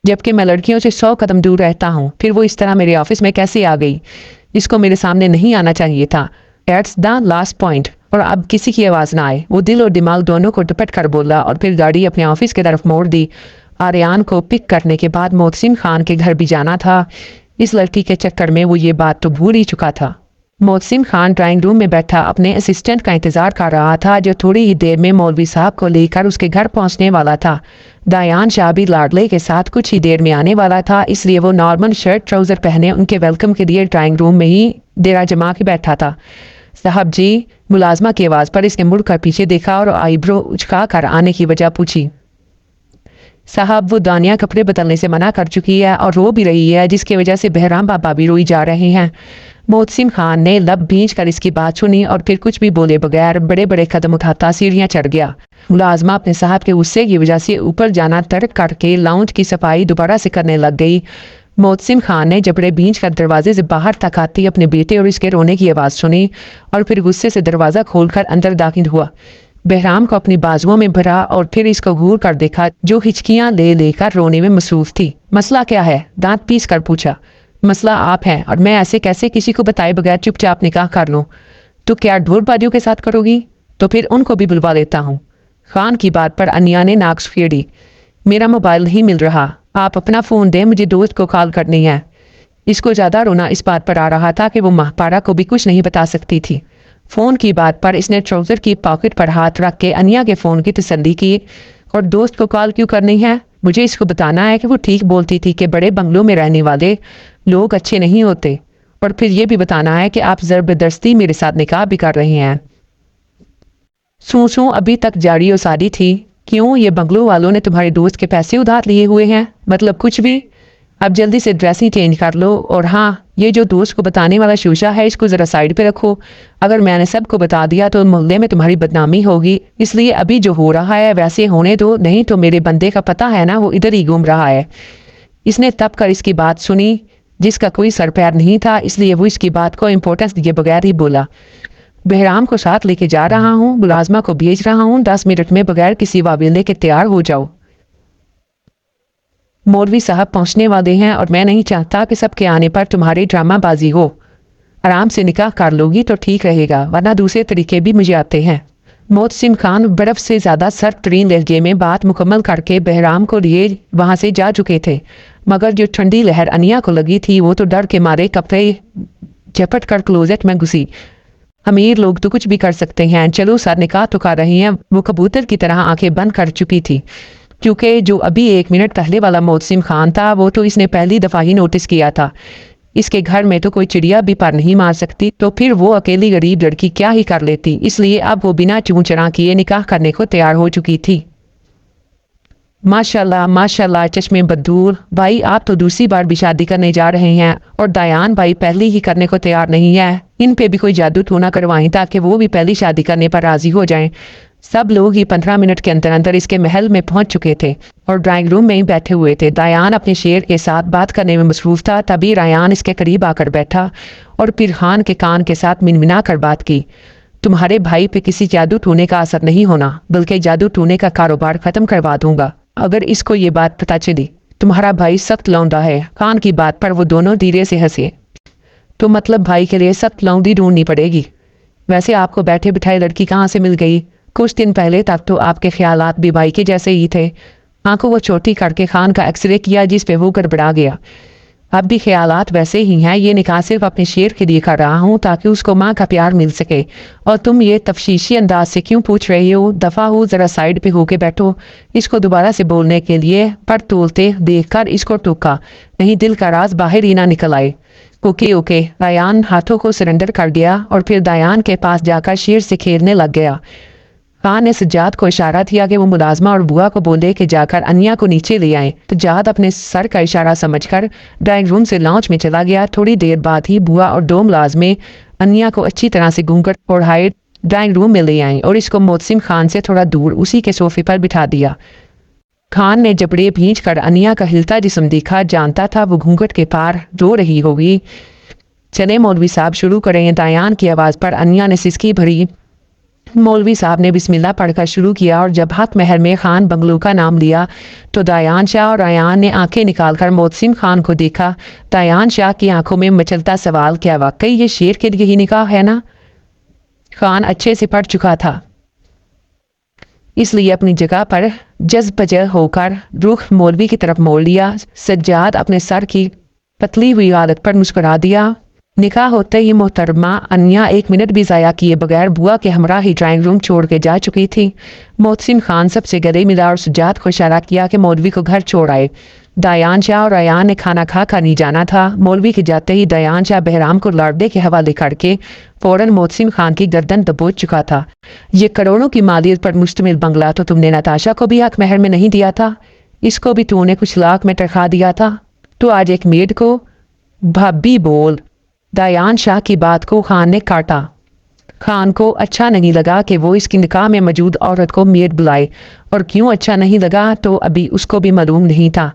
जबकि मैं लड़कियों से 100 कदम दूर रहता हूँ। फिर वो इस तरह मेरे ऑफिस में कैसे आ गई? इसको मेरे सामने नहीं आना चाहिए था। एट्स द लास्ट पॉइंट। और अब किसी की आवाज़ ना आए। वो दिल और दिमाग दोनों को दुपट कर बोला और फिर गाड़ी अपने ऑफिस की तरफ मोड़ दी। आर्यान को पिक करने के बाद मोहसिन खान के घर भी जाना था। इस लड़की के चक्कर में वो ये बात तो भूल ही चुका था। मोहसिन खान ड्राइंग रूम में बैठा अपने असिस्टेंट का इंतजार कर रहा था, जो थोड़ी ही देर में मौलवी साहब को लेकर उसके घर पहुंचने वाला था। दायान शाह भी लाडले के साथ कुछ ही देर में आने वाला था, इसलिए वो नॉर्मल शर्ट ट्राउजर पहने उनके वेलकम के लिए ड्राइंग रूम में ही डेरा जमा के बैठा था। साहब जी, मुलाजमा की आवाज़ पर इसने मुड़कर पीछे देखा और आईब्रो उचका कर आने की वजह पूछी। साहब, वो दानिया कपड़े बदलने से मना कर चुकी है और रो भी रही है, जिसकी वजह से बहराम बाबा भी रोई जा रहे हैं। मोहसिन खान ने लब भींच कर इसकी बात सुनी और फिर कुछ भी बोले बगैर बड़े बड़े कदम उठाता सीढ़ियां चढ़ गया। मुलाजमा अपने साहब के गुस्से की वजह से ऊपर जाना तर्क करके लाउंज की सफाई दोबारा से करने लग गई। मोहसिन खान ने जबड़े भींच कर दरवाजे से बाहर तक आती अपने बेटे और इसके रोने की आवाज़ सुनी और फिर गुस्से से दरवाज़ा खोलकर अंदर दाखिल हुआ। बहराम को अपनी बाजुओं में भरा और फिर इसको घूर कर देखा, जो हिचकियां ले लेकर रोने में मसरूफ थी। मसला क्या है? दांत पीस कर पूछा। मसला आप हैं और मैं ऐसे कैसे किसी को बताए बगैर चुपचाप निकाह कर लूं? तो क्या ढोलबाजियों के साथ करोगी? तो फिर उनको भी बुलवा लेता हूँ। खान की बात पर अनिया ने नाक फेरी। मेरा मोबाइल नहीं मिल रहा, आप अपना फ़ोन दें, मुझे दोस्त को कॉल करनी है। इसको ज़्यादा रोना इस बात पर आ रहा था कि वो महपारा को भी कुछ नहीं बता सकती थी। फ़ोन की बात पर इसने ट्राउज़र की पॉकेट पर हाथ रख के अनिया के फ़ोन की तसल्ली की। और दोस्त को कॉल क्यों करनी है? मुझे इसको बताना है कि वो ठीक बोलती थी कि बड़े बंगलों में रहने वाले लोग अच्छे नहीं होते, और फिर ये भी बताना है कि आप ज़बरदस्ती मेरे साथ निकाह भी कर रहे हैं। सूं अभी तक जारी और सारी थी। क्यों, ये बंगलों वालों ने तुम्हारे दोस्त के पैसे उधार लिए हुए हैं? मतलब कुछ भी। अब जल्दी से ड्रेसिंग चेंज कर लो, और हाँ, ये जो दोस्त को बताने वाला शीशा है इसको ज़रा साइड पे रखो। अगर मैंने सबको बता दिया तो मोहल्ले में तुम्हारी बदनामी होगी, इसलिए अभी जो हो रहा है वैसे होने दो, नहीं तो मेरे बंदे का पता है ना, वो इधर ही घूम रहा है। इसने तब कर इसकी बात सुनी, जिसका कोई सर पैर नहीं था, इसलिए वो इसकी बात को इम्पोर्टेंस दिए बगैर ही बोला। बहराम को साथ लेके जा रहा हूँ, मुलाजमा को भेज रहा हूँ, 10 मिनट में बगैर किसी वाबिले के तैयार हो जाओ। मौलवी साहब पहुंचने वाले हैं और मैं नहीं चाहता कि सबके आने पर तुम्हारी ड्रामाबाजी हो। आराम से निकाह कर लोगी तो ठीक रहेगा, वरना दूसरे तरीके भी मुझे आते हैं। मोहसिन खान बर्फ से ज़्यादा सर्द तरीन लहजे में बात मुकम्मल करके बहराम को लिए वहाँ से जा चुके थे, मगर जो ठंडी लहर अनिया को लगी थी वो तो डर के मारे कपड़े झपट कर क्लोजेट में घुसी। अमीर लोग तो कुछ भी कर सकते हैं, चलो सर निकाह तो कर रहे हैं। वो कबूतर की तरह आंखें बंद कर चुकी थी, क्योंकि जो अभी 1 मिनट पहले वाला मोहसिन खान था वो तो इसने पहली दफ़ा ही नोटिस किया था। इसके घर में तो कोई चिड़िया भी पर नहीं मार सकती, तो फिर वो अकेली गरीब लड़की क्या ही कर लेती। इसलिए अब वो बिना चूं चरा किए निकाह करने को तैयार हो चुकी थी। माशाल्लाह माशाल्लाह, चश्मे बदूर भाई, आप तो दूसरी बार भी शादी करने जा रहे हैं, और दायान भाई पहली ही करने को तैयार नहीं है। इन पे भी कोई जादू टोना करवाएं ताकि वो भी पहली शादी करने पर राजी हो जाएं। सब लोग ही 15 मिनट के अंदर अंदर इसके महल में पहुंच चुके थे और ड्राइंग रूम में ही बैठे हुए थे। दायान अपने शेर के साथ बात करने में मसरूफ था, तभी रायान इसके करीब आकर बैठा और फिर खान के कान के साथ मिनमिना कर बात की। तुम्हारे भाई पे किसी जादू टूने का असर नहीं होना, बल्कि जादू टूने का कारोबार खत्म करवा दूंगा अगर इसको ये बात पता चली। तुम्हारा भाई सख्त लौंडा है। खान की बात पर वो दोनों धीरे से हंसे। तो मतलब भाई के लिए सख्त लौंडी ढूंढनी पड़ेगी। वैसे आपको बैठे बिठाए लड़की कहाँ से मिल गई? कुछ दिन पहले तक तो आपके ख्यालात भी भाई के जैसे ही थे। आंखों को छोटी करके खान का एक्सरे किया, जिस पे वो गड़बड़ा गया। अब भी ख्यालात वैसे ही हैं। ये निकाह सिर्फ अपने शेर के लिए कर रहा हूँ ताकि उसको माँ का प्यार मिल सके। और तुम ये तफशीशी अंदाज से क्यों पूछ रही हो? दफ़ा हो, ज़रा साइड पे होके बैठो। इसको दोबारा से बोलने के लिए पर तोलते देखकर इसको टोका, नहीं दिल का राज बाहर ही ना निकल आए। ओके ओके, दायान हाथों को सरेंडर कर गया और फिर दायान के पास जाकर शेर से खेलने लग गया। खान ने सज्जाद को इशारा किया कि वो मुलाजमा और बुआ को बोले कि जाकर अनिया को नीचे ले आए। तो जाद अपने सर का इशारा समझकर ड्राइंग रूम से लॉन्च में चला गया। थोड़ी देर बाद ही बुआ और 2 मुलाजमे अनिया को अच्छी तरह से घूंघट ओढ़ाए ड्राइंग रूम में ले आए और इसको मोहसिन खान से थोड़ा दूर उसी के सोफे पर बिठा दिया। खान ने जबड़े भींच कर अनिया का हिलता जिस्म देखा, जानता था वो घूंघट के पार रो रही होगी। चले मौलवी साहब शुरू करें। दायान की आवाज़ पर अनिया ने सिसकी भरी, मौलवी साहब ने बिस्मिल्लाह पढ़कर शुरू किया और जब हक महर में खान बंगलू का नाम लिया तो दयान शाह और अयान ने आंखें निकालकर मोहसिन खान को देखा। दयान शाह की आंखों में मचलता सवाल, क्या वाकई ये शेर के लिए ही निकाह है ना? खान अच्छे से पढ़ चुका था, इसलिए अपनी जगह पर जज्ब-बजह होकर रुख मौलवी की तरफ मोड़ लिया। सज्जाद अपने सर की पतली हुई आदत पर मुस्कुरा दिया। निकाह होते ही मोहतरमा अनिया 1 मिनट भी ज़ाया किए बगैर बुआ के हमरा ही ड्राइंग रूम छोड़ के जा चुकी थी। मोहसिन खान सबसे गले मिला और सज्जाद को इशारा किया कि मौलवी को घर छोड़ आए। दयान शाह और अयान ने खाना खा कर नहीं जाना था। मौलवी के जाते ही दयान शाह बहराम को लड़ने के हवाले करके फौरन मोहसिन खान की गर्दन दबोच चुका था। ये करोड़ों की मालियत पर मुश्तमिल बंगला तो तुमने नताशा को भी हक महर में नहीं दिया था, इसको भी तूने कुछ लाख में टरखा दिया था। तो आज एक मेड को भाभी बोल। दयान शाह की बात को खान ने काटा। खान को अच्छा नहीं लगा कि वो इसकी निकाह में मौजूद औरत को मेड बुलाए, और क्यों अच्छा नहीं लगा तो अभी उसको भी मालूम नहीं था।